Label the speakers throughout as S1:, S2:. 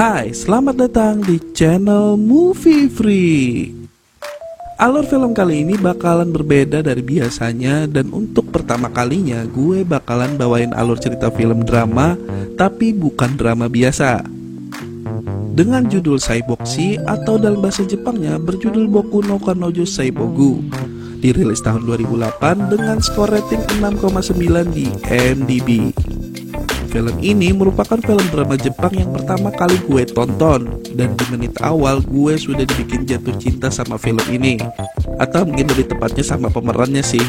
S1: Hai, selamat datang di channel Movie Freak. Alur film kali ini bakalan berbeda dari biasanya, dan untuk pertama kalinya gue bakalan bawain alur cerita film drama, tapi bukan drama biasa. Dengan judul Saiboksi atau dalam bahasa Jepangnya berjudul Boku no Kanojo Saibogu. Dirilis tahun 2008 dengan skor rating 6,9 di IMDb. Film ini merupakan film drama Jepang yang pertama kali gue tonton, dan di menit awal gue sudah dibikin jatuh cinta sama film ini, atau mungkin lebih tepatnya sama pemerannya sih.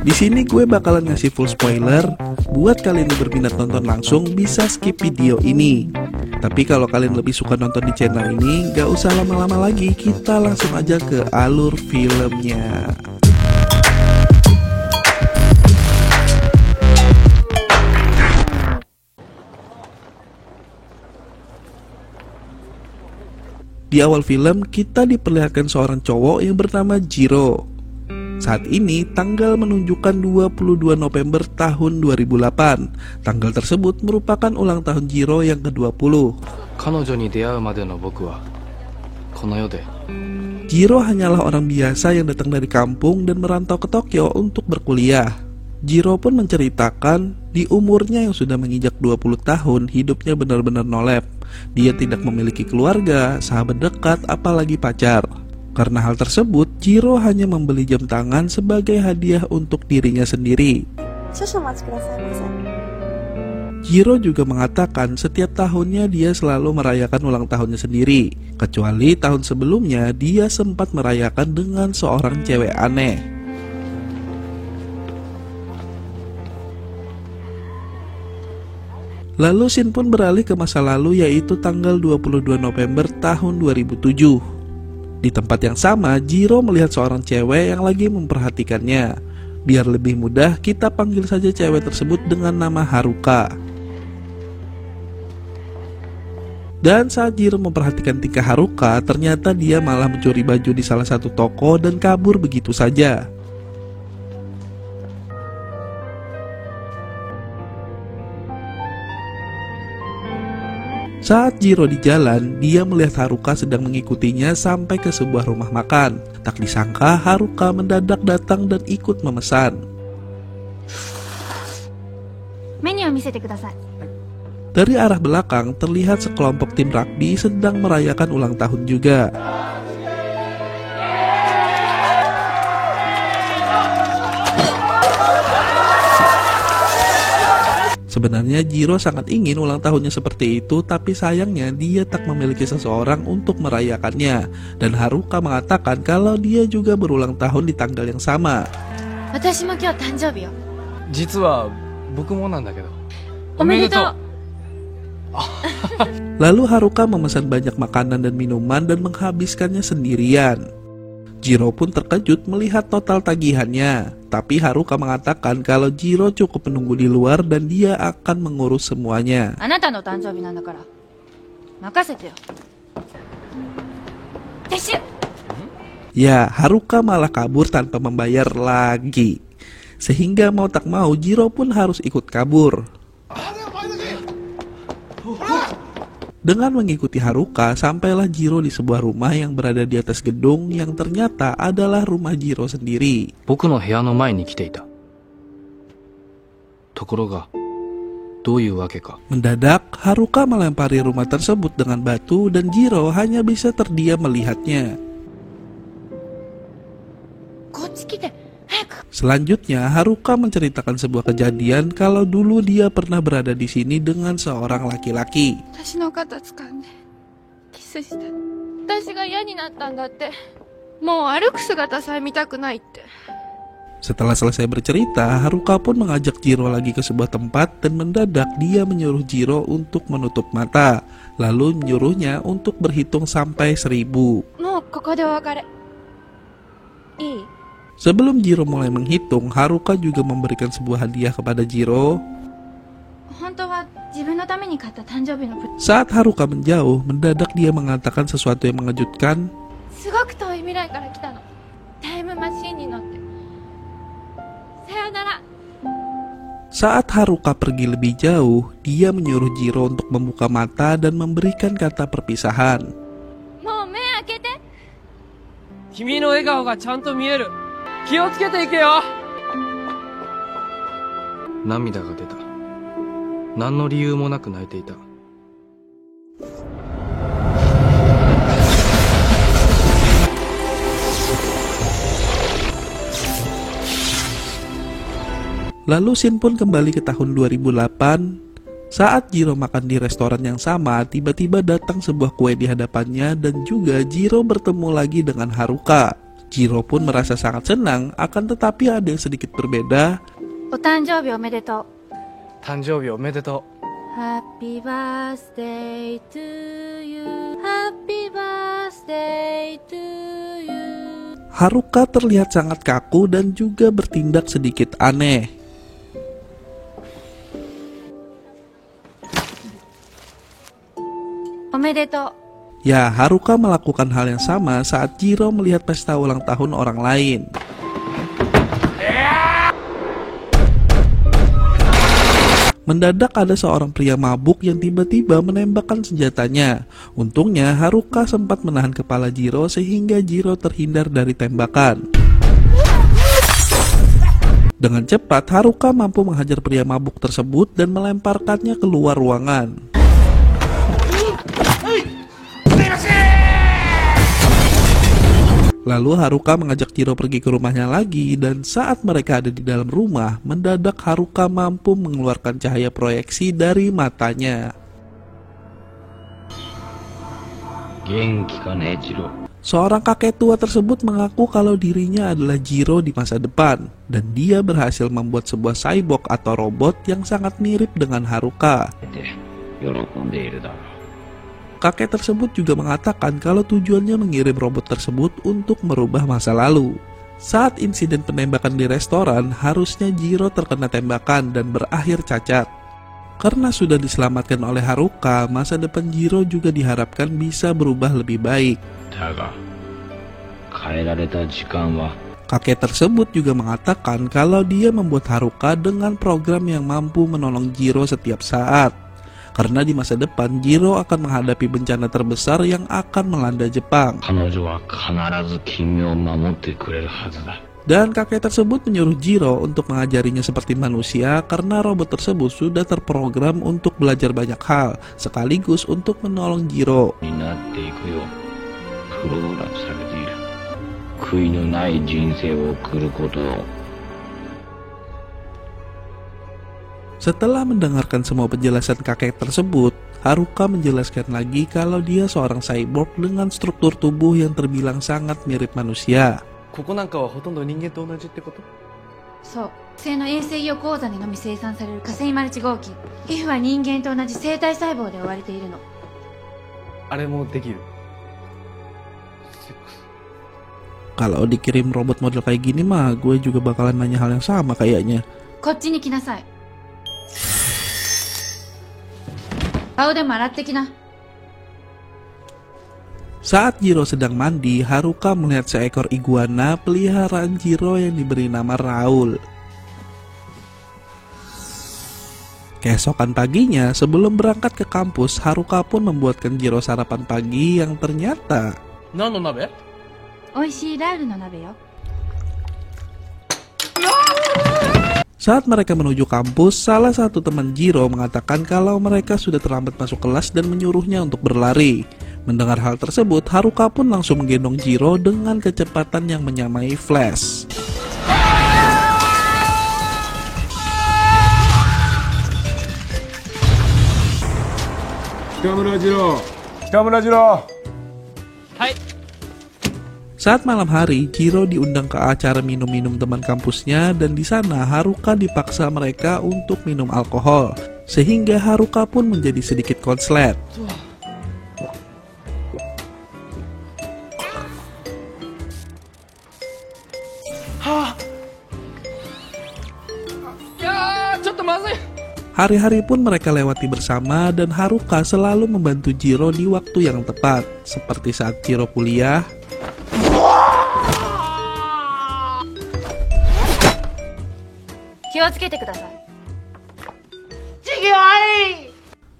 S1: Di sini gue bakalan ngasih full spoiler. Buat kalian yang berminat nonton langsung bisa skip video ini. Tapi kalau kalian lebih suka nonton di channel ini, gak usah lama-lama lagi, kita langsung aja ke alur filmnya. Di awal film, kita diperlihatkan seorang cowok yang bernama Jiro. Saat ini, tanggal menunjukkan 22 November tahun 2008. Tanggal tersebut merupakan ulang tahun Jiro yang ke-20. Jiro hanyalah orang biasa yang datang dari kampung dan merantau ke Tokyo untuk berkuliah. Jiro pun menceritakan di umurnya yang sudah menginjak 20 tahun, hidupnya benar-benar nolep. Dia tidak memiliki keluarga, sahabat dekat, apalagi pacar. Karena hal tersebut, Jiro hanya membeli jam tangan sebagai hadiah untuk dirinya sendiri. Jiro juga mengatakan setiap tahunnya dia selalu merayakan ulang tahunnya sendiri. Kecuali tahun sebelumnya dia sempat merayakan dengan seorang cewek aneh. Lalu scene pun beralih ke masa lalu, yaitu tanggal 22 November tahun 2007. Di tempat yang sama, Jiro melihat seorang cewek yang lagi memperhatikannya. Biar lebih mudah, kita panggil saja cewek tersebut dengan nama Haruka. Dan saat Jiro memperhatikan tingkah Haruka, ternyata dia malah mencuri baju di salah satu toko dan kabur begitu saja. Saat Jiro di jalan, dia melihat Haruka sedang mengikutinya sampai ke sebuah rumah makan. Tak disangka Haruka mendadak datang dan ikut memesan. Dari arah belakang terlihat sekelompok tim rugby sedang merayakan ulang tahun juga. Sebenarnya Jiro sangat ingin ulang tahunnya seperti itu, tapi sayangnya dia tak memiliki seseorang untuk merayakannya. Dan Haruka mengatakan kalau dia juga berulang tahun di tanggal yang sama. Lalu Haruka memesan banyak makanan dan minuman dan menghabiskannya sendirian. Jiro pun terkejut melihat total tagihannya. Tapi Haruka mengatakan kalau Jiro cukup menunggu di luar dan dia akan mengurus semuanya. Ya, Haruka malah kabur tanpa membayar lagi. Sehingga mau tak mau Jiro pun harus ikut kabur. Dengan mengikuti Haruka, sampailah Jiro di sebuah rumah yang berada di atas gedung yang ternyata adalah rumah Jiro sendiri. Mendadak, Haruka melempari rumah tersebut dengan batu dan Jiro hanya bisa terdiam melihatnya. Selanjutnya, Haruka menceritakan sebuah kejadian kalau dulu dia pernah berada di sini dengan seorang laki-laki. Setelah selesai bercerita, Haruka pun mengajak Jiro lagi ke sebuah tempat dan mendadak dia menyuruh Jiro untuk menutup mata, lalu menyuruhnya untuk berhitung sampai 1000. Sebelum Jiro mulai menghitung, Haruka juga memberikan sebuah hadiah kepada Jiro. Saat Haruka menjauh, mendadak dia mengatakan sesuatu yang mengejutkan. Saat Haruka pergi lebih jauh, dia menyuruh Jiro untuk membuka mata dan memberikan kata perpisahan.
S2: もう目開けて。
S3: 君の笑顔がちゃんと見える。気をつけていけよ。涙が出た。何の理由もなく泣いていた。
S1: Lalu scene pun kembali ke tahun 2008. Saat Jiro makan di restoran yang sama, tiba-tiba datang sebuah kue di hadapannya dan juga Jiro bertemu lagi dengan Haruka. Jiro pun merasa sangat senang, akan tetapi ada yang sedikit berbeda.
S2: お誕生日おめでとう。
S3: 誕生日おめでとう。
S2: Happy birthday to you. Happy birthday to you.
S1: Haruka terlihat sangat kaku dan juga bertindak sedikit aneh.
S2: Omedetou.
S1: Ya, Haruka melakukan hal yang sama saat Jiro melihat pesta ulang tahun orang lain. Mendadak ada seorang pria mabuk yang tiba-tiba menembakkan senjatanya. Untungnya Haruka sempat menahan kepala Jiro sehingga Jiro terhindar dari tembakan. Dengan cepat Haruka mampu menghajar pria mabuk tersebut dan melemparkannya keluar ruangan. Lalu Haruka mengajak Jiro pergi ke rumahnya lagi dan saat mereka ada di dalam rumah, mendadak Haruka mampu mengeluarkan cahaya proyeksi dari matanya. Seorang kakek tua tersebut mengaku kalau dirinya adalah Jiro di masa depan dan dia berhasil membuat sebuah cyborg atau robot yang sangat mirip dengan Haruka. Kakek tersebut juga mengatakan kalau tujuannya mengirim robot tersebut untuk merubah masa lalu. Saat insiden penembakan di restoran, harusnya Jiro terkena tembakan dan berakhir cacat. Karena sudah diselamatkan oleh Haruka, masa depan Jiro juga diharapkan bisa berubah lebih baik. Kakek tersebut juga mengatakan kalau dia membuat Haruka dengan program yang mampu menolong Jiro setiap saat. Karena di masa depan Jiro akan menghadapi bencana terbesar yang akan melanda Jepang. Dan kakek tersebut menyuruh Jiro untuk mengajarinya seperti manusia karena robot tersebut sudah terprogram untuk belajar banyak hal, sekaligus untuk menolong Jiro. Setelah mendengarkan semua penjelasan kakek tersebut, Haruka menjelaskan lagi kalau dia seorang cyborg dengan struktur tubuh yang terbilang sangat mirip manusia.
S3: ここなんかはほとんど人間と同じってこと？
S2: そう。火星の衛星用鉱山にのみ生産される火星マルチ合金。皮膚は人間と同じ生体細胞で覆われているの。
S3: あれもできる。
S1: Kalau dikirim robot model kayak gini mah, gue juga bakalan nanya hal yang sama kayaknya.
S2: こっちに来なさい。顔でも洗ってきな。
S1: Saat Jiro sedang mandi, Haruka melihat seekor iguana peliharaan Jiro yang diberi nama Raul. Keesokan paginya, sebelum berangkat ke kampus, Haruka pun membuatkan Jiro sarapan pagi yang ternyata...
S3: 何の鍋？
S2: おいしいラウルの鍋よ。
S1: Saat mereka menuju kampus, salah satu teman Jiro mengatakan kalau mereka sudah terlambat masuk kelas dan menyuruhnya untuk berlari. Mendengar hal tersebut, Haruka pun langsung menggendong Jiro dengan kecepatan yang menyamai Flash.
S4: Kitamura Jiro. Kitamura Jiro.
S3: Hai.
S1: Saat malam hari, Jiro diundang ke acara minum-minum teman kampusnya dan di sana Haruka dipaksa mereka untuk minum alkohol, sehingga Haruka pun menjadi sedikit konslet. Hari-hari pun mereka lewati bersama dan Haruka selalu membantu Jiro di waktu yang tepat, seperti saat Jiro kuliah,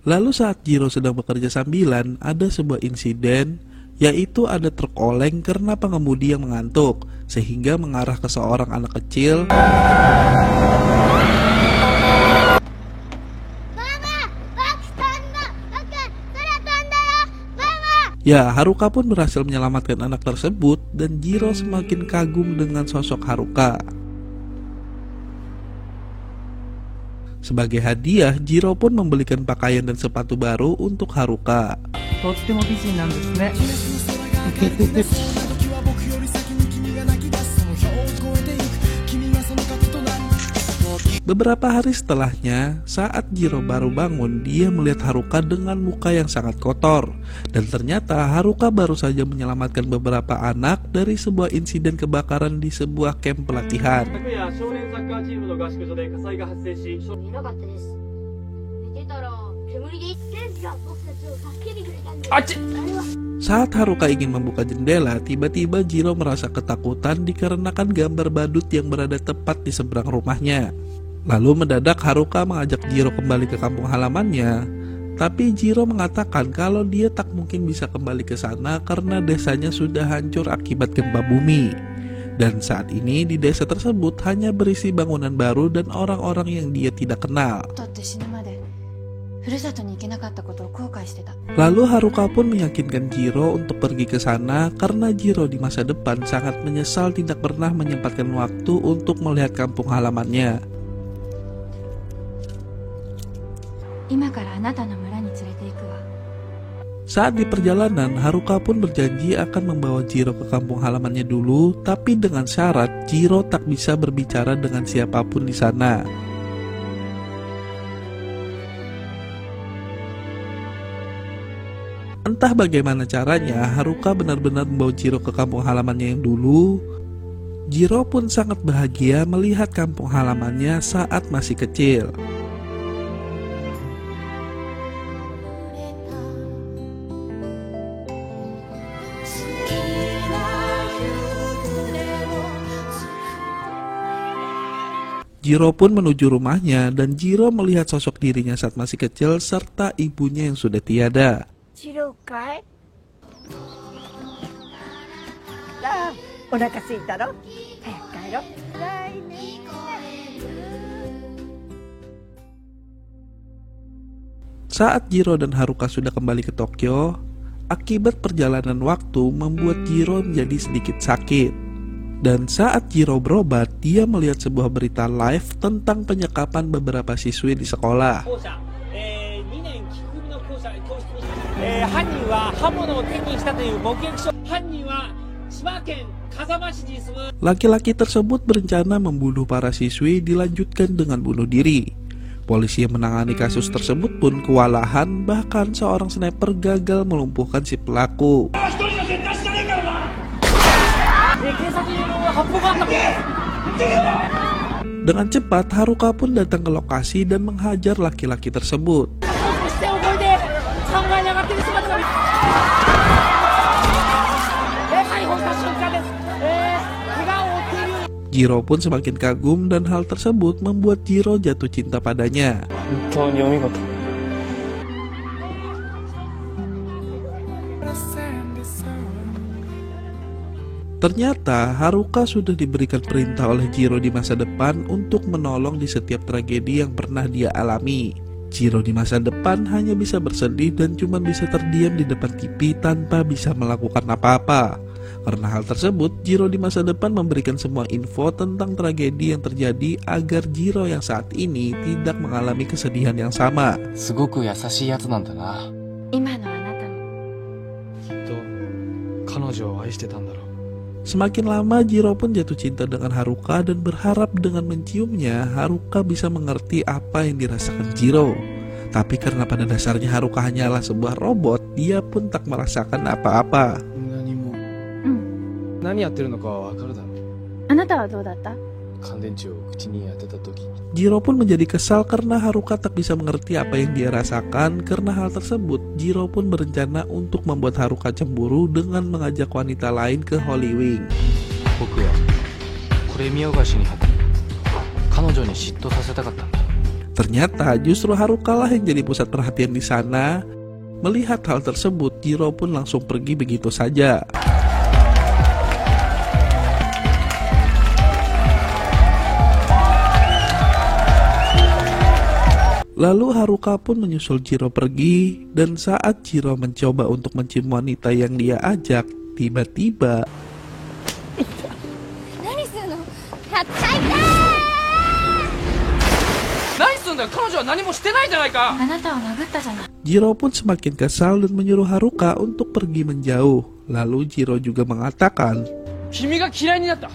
S1: Lalu saat Jiro sedang bekerja sambilan, ada sebuah insiden, yaitu ada truk oleng karena pengemudi yang mengantuk, sehingga mengarah ke seorang anak kecil. Ya, Haruka pun berhasil menyelamatkan anak tersebut dan Jiro semakin kagum dengan sosok Haruka. Sebagai hadiah, Jiro pun membelikan pakaian dan sepatu baru untuk Haruka. Beberapa hari setelahnya, saat Jiro baru bangun, dia melihat Haruka dengan muka yang sangat kotor. Dan ternyata Haruka baru saja menyelamatkan beberapa anak dari sebuah insiden kebakaran di sebuah camp pelatihan. Saat Haruka ingin membuka jendela, tiba-tiba Jiro merasa ketakutan dikarenakan gambar badut yang berada tepat di seberang rumahnya. Lalu mendadak Haruka mengajak Jiro kembali ke kampung halamannya, tapi Jiro mengatakan kalau dia tak mungkin bisa kembali ke sana karena desanya sudah hancur akibat gempa bumi. Dan saat ini di desa tersebut hanya berisi bangunan baru dan orang-orang yang dia tidak kenal. Lalu Haruka pun meyakinkan Jiro untuk pergi ke sana karena Jiro di masa depan sangat menyesal tidak pernah menyempatkan waktu untuk melihat kampung halamannya. Saat di perjalanan, Haruka pun berjanji akan membawa Jiro ke kampung halamannya dulu, tapi dengan syarat Jiro tak bisa berbicara dengan siapapun di sana. Entah bagaimana caranya, Haruka benar-benar membawa Jiro ke kampung halamannya yang dulu. Jiro pun sangat bahagia melihat kampung halamannya saat masih kecil. Jiro pun menuju rumahnya dan Jiro melihat sosok dirinya saat masih kecil serta ibunya yang sudah tiada. Saat Jiro dan Haruka sudah kembali ke Tokyo, akibat perjalanan waktu membuat Jiro menjadi sedikit sakit. Dan saat Jiro berobat, dia melihat sebuah berita live tentang penyekapan beberapa siswi di sekolah. Laki-laki tersebut berencana membunuh para siswi dilanjutkan dengan bunuh diri. Polisi yang menangani kasus tersebut pun kewalahan, bahkan seorang sniper gagal melumpuhkan si pelaku. Dengan cepat, Haruka pun datang ke lokasi dan menghajar laki-laki tersebut. Jiro pun semakin kagum dan hal tersebut membuat Jiro jatuh cinta padanya. Ternyata Haruka sudah diberikan perintah oleh Jiro di masa depan untuk menolong di setiap tragedi yang pernah dia alami. Jiro di masa depan hanya bisa bersedih dan cuma bisa terdiam di depan TV tanpa bisa melakukan apa-apa. Karena hal tersebut, Jiro di masa depan memberikan semua info tentang tragedi yang terjadi agar Jiro yang saat ini tidak mengalami kesedihan yang sama. Semakin lama Jiro pun jatuh cinta dengan Haruka dan berharap dengan menciumnya Haruka bisa mengerti apa yang dirasakan Jiro. Tapi karena pada dasarnya Haruka hanyalah sebuah robot, dia pun tak merasakan apa-apa. Jiro pun menjadi kesal karena Haruka tak bisa mengerti apa yang dia rasakan. Karena hal tersebut, Jiro pun berencana untuk membuat Haruka cemburu dengan mengajak wanita lain ke Holy Wing. Ternyata justru Haruka lah yang jadi pusat perhatian di sana. Melihat hal tersebut, Jiro pun langsung pergi begitu saja. Lalu Haruka pun menyusul Jiro pergi, dan saat Jiro mencoba untuk mencium wanita yang dia ajak, tiba-tiba
S2: 何すんのやっちゃい
S3: 何すんだよ、彼女は何もしてないじゃないか。
S2: あなたを殴ったじゃない。
S1: Jiro pun semakin kesal dan menyuruh Haruka untuk pergi menjauh. Lalu Jiro juga mengatakan,
S3: 君が嫌いになった。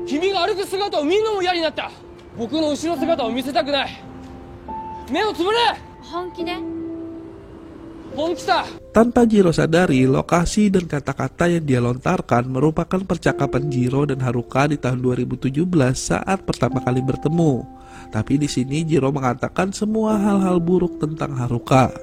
S3: 君が歩く姿を見るのも嫌になった。僕の後ろ姿を見せたくない。目をつぶれ。
S2: 本気で？
S3: 本気さ。
S1: tanpa Jiro sadari, lokasi dan kata-kata yang dia lontarkan merupakan percakapan Jiro dan Haruka di tahun 2017 saat pertama kali bertemu. Tapi di sini Jiro mengatakan semua hal-hal buruk tentang Haruka.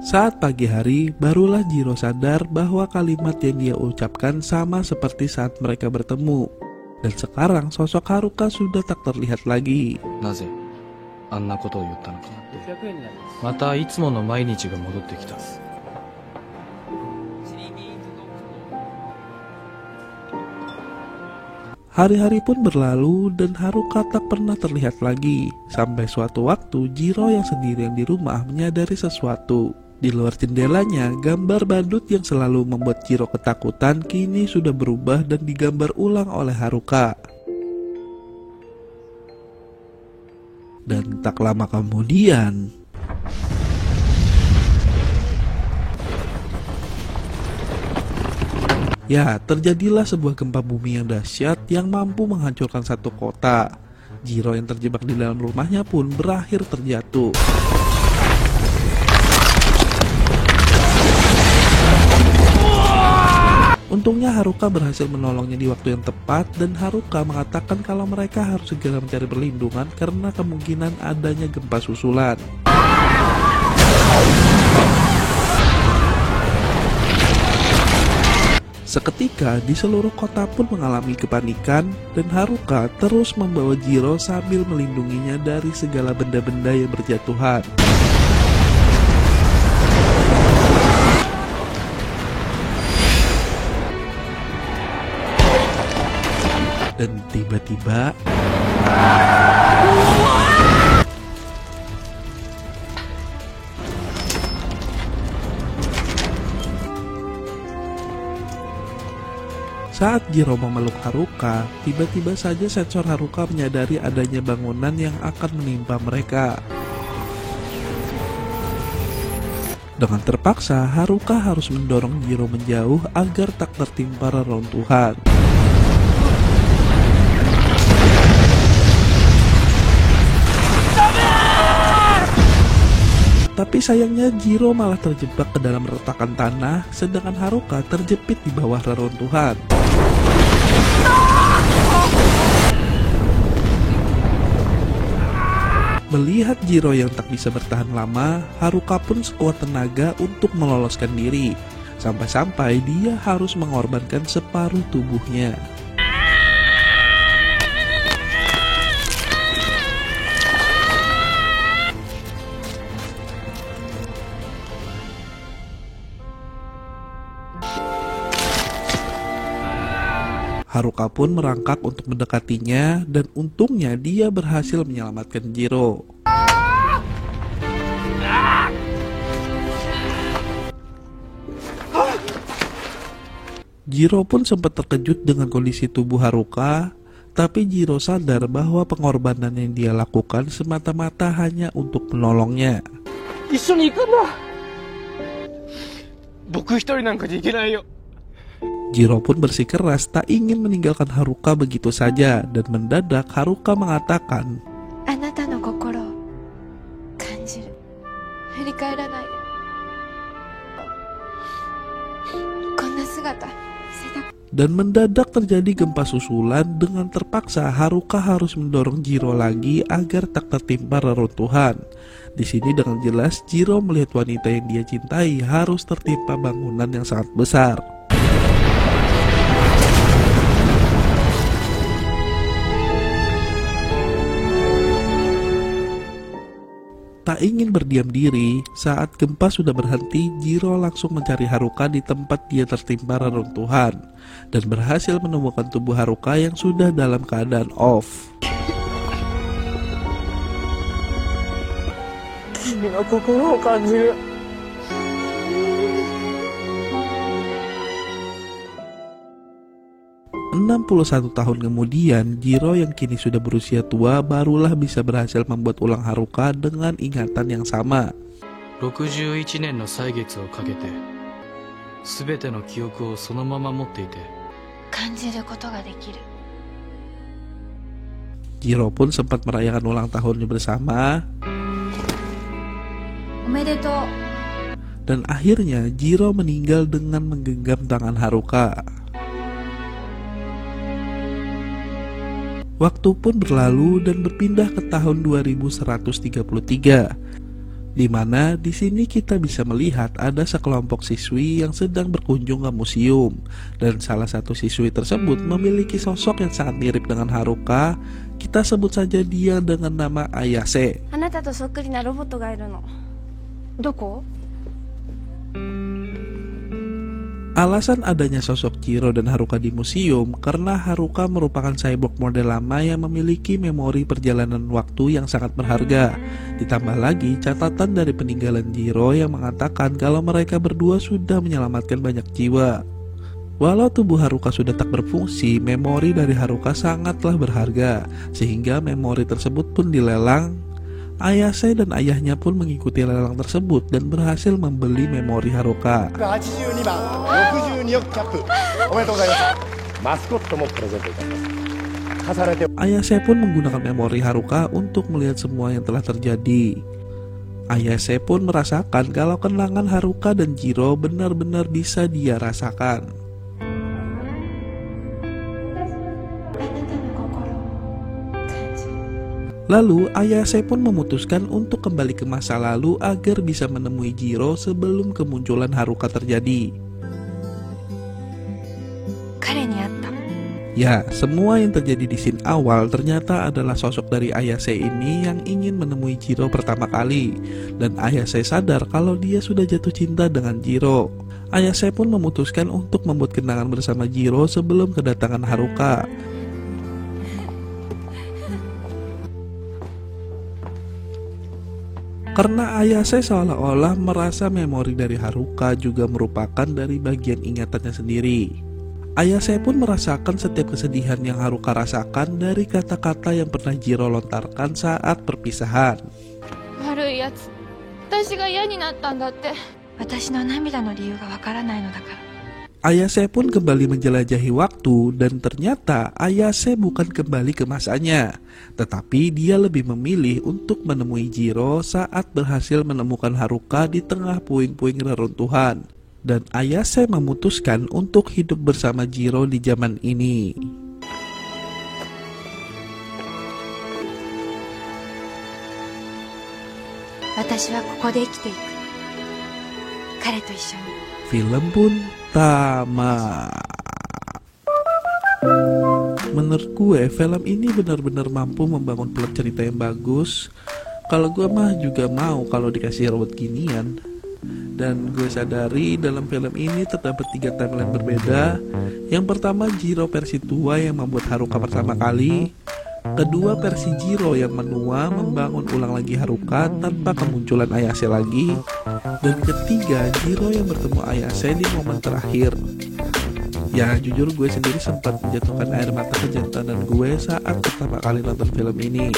S1: Saat pagi hari, barulah Jiro sadar bahwa kalimat yang dia ucapkan sama seperti saat mereka bertemu. Dan sekarang sosok Haruka sudah tak terlihat lagi.
S5: なぜあんなことを言ったのか。
S3: 600円になります。
S5: またいつもの毎日が戻ってきた。
S1: Hari-hari pun berlalu dan Haruka tak pernah terlihat lagi. Sampai suatu waktu Jiro yang sendirian di rumah menyadari sesuatu. Di luar jendelanya, gambar badut yang selalu membuat Jiro ketakutan kini sudah berubah dan digambar ulang oleh Haruka. Dan tak lama kemudian, ya, terjadilah sebuah gempa bumi yang dahsyat yang mampu menghancurkan satu kota. Jiro yang terjebak di dalam rumahnya pun berakhir terjatuh. Untungnya Haruka berhasil menolongnya di waktu yang tepat dan Haruka mengatakan kalau mereka harus segera mencari perlindungan karena kemungkinan adanya gempa susulan. Seketika di seluruh kota pun mengalami kepanikan dan Haruka terus membawa Jiro sambil melindunginya dari segala benda-benda yang berjatuhan. Dan tiba-tiba saat Jiro memeluk Haruka, tiba-tiba saja sensor Haruka menyadari adanya bangunan yang akan menimpa mereka. Dengan terpaksa, Haruka harus mendorong Jiro menjauh agar tak tertimpa reruntuhan. Tapi sayangnya Jiro malah terjebak ke dalam retakan tanah, sedangkan Haruka terjepit di bawah reruntuhan. Melihat Jiro yang tak bisa bertahan lama, Haruka pun sekuat tenaga untuk meloloskan diri. Sampai-sampai dia harus mengorbankan separuh tubuhnya. Haruka pun merangkak untuk mendekatinya dan untungnya dia berhasil menyelamatkan Jiro. Jiro pun sempat terkejut dengan kondisi tubuh Haruka, tapi Jiro sadar bahwa pengorbanan yang dia lakukan semata-mata hanya untuk menolongnya.
S3: 一緒に行くんだ。僕一人なんかで行けないよ。
S1: Jiro pun bersikeras tak ingin meninggalkan Haruka begitu saja dan mendadak Haruka mengatakan,
S2: あなたの心を感じる。振り返らないで。こんな姿
S1: Dan mendadak terjadi gempa susulan. Dengan terpaksa Haruka harus mendorong Jiro lagi agar tak tertimpa reruntuhan. Di sini dengan jelas Jiro melihat wanita yang dia cintai harus tertimpa bangunan yang sangat besar. Tak ingin berdiam diri, saat gempa sudah berhenti, Jiro langsung mencari Haruka di tempat dia tertimpa reruntuhan dan berhasil menemukan tubuh Haruka yang sudah dalam keadaan off.
S3: 君の心を感じる。
S1: 61 tahun kemudian, Jiro yang kini sudah berusia tua barulah bisa berhasil membuat ulang Haruka dengan ingatan yang sama.
S5: 61年の歳月をかけて全ての記憶をそのまま持っていて
S2: 感じることができる。
S1: Jiro pun sempat merayakan ulang tahunnya bersama.
S2: おめでとう。
S1: Dan akhirnya Jiro meninggal dengan menggenggam tangan Haruka. Waktu pun berlalu dan berpindah ke tahun 2133, di mana di sini kita bisa melihat ada sekelompok siswi yang sedang berkunjung ke museum, dan salah satu siswi tersebut memiliki sosok yang sangat mirip dengan Haruka. Kita sebut saja dia dengan nama Ayase.
S6: あなたとそっくりなロボットがいるの。どこ？
S1: Alasan adanya sosok Jiro dan Haruka di museum karena Haruka merupakan cyborg model lama yang memiliki memori perjalanan waktu yang sangat berharga. Ditambah lagi catatan dari peninggalan Jiro yang mengatakan kalau mereka berdua sudah menyelamatkan banyak jiwa. Walau tubuh Haruka sudah tak berfungsi, memori dari Haruka sangatlah berharga, sehingga memori tersebut pun dilelang. Ayase dan ayahnya pun mengikuti lelang tersebut dan berhasil membeli memori Haruka.
S4: 82番62億キャップおめでとうございます。マスコットもプレゼントいたします。重ねて
S1: Ayase pun menggunakan memori Haruka untuk melihat semua yang telah terjadi. Ayase pun merasakan kalau kenangan Haruka dan Jiro benar-benar bisa dia rasakan. Lalu Ayase pun memutuskan untuk kembali ke masa lalu agar bisa menemui Jiro sebelum kemunculan Haruka terjadi. Ya, semua yang terjadi di scene awal ternyata adalah sosok dari Ayase ini yang ingin menemui Jiro pertama kali. Dan Ayase sadar kalau dia sudah jatuh cinta dengan Jiro. Ayase pun memutuskan untuk membuat kenangan bersama Jiro sebelum kedatangan Haruka. Karena Ayase seolah-olah merasa memori dari Haruka juga merupakan dari bagian ingatannya sendiri. Ayase pun merasakan setiap kesedihan yang Haruka rasakan dari kata-kata yang pernah Jiro lontarkan saat perpisahan.
S2: 悪いやつ、私が嫌になったんだって。私の涙の理由がわからないのだから。
S1: Ayase pun kembali menjelajahi waktu dan ternyata Ayase bukan kembali ke masanya, tetapi dia lebih memilih untuk menemui Jiro saat berhasil menemukan Haruka di tengah puing-puing reruntuhan. Dan Ayase memutuskan untuk hidup bersama Jiro di zaman ini. Film pun tamat. Menurut gue film ini benar-benar mampu membangun plot cerita yang bagus. Kalau gue mah juga mau kalau dikasih robot ginian. Dan gue sadari dalam film ini terdapat 3 timeline berbeda. Yang pertama Jiro versi tua yang membuat Haruka pertama kali. Kedua versi Jiro yang menua membangun ulang lagi Haruka tanpa kemunculan Ayase lagi. Dan ketiga Jiro yang bertemu Ayase di momen terakhir. Ya jujur gue sendiri sempat menjatuhkan air mata kejantanan gue saat pertama kali nonton film ini.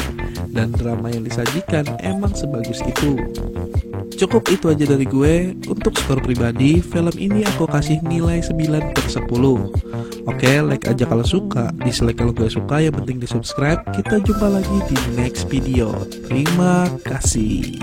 S1: Dan drama yang disajikan emang sebagus itu. Cukup itu aja dari gue. Untuk skor pribadi, film ini aku kasih nilai 9/10. Oke, like aja kalau suka, dislike kalau gak suka, yang penting di subscribe. Kita jumpa lagi di next video. Terima kasih.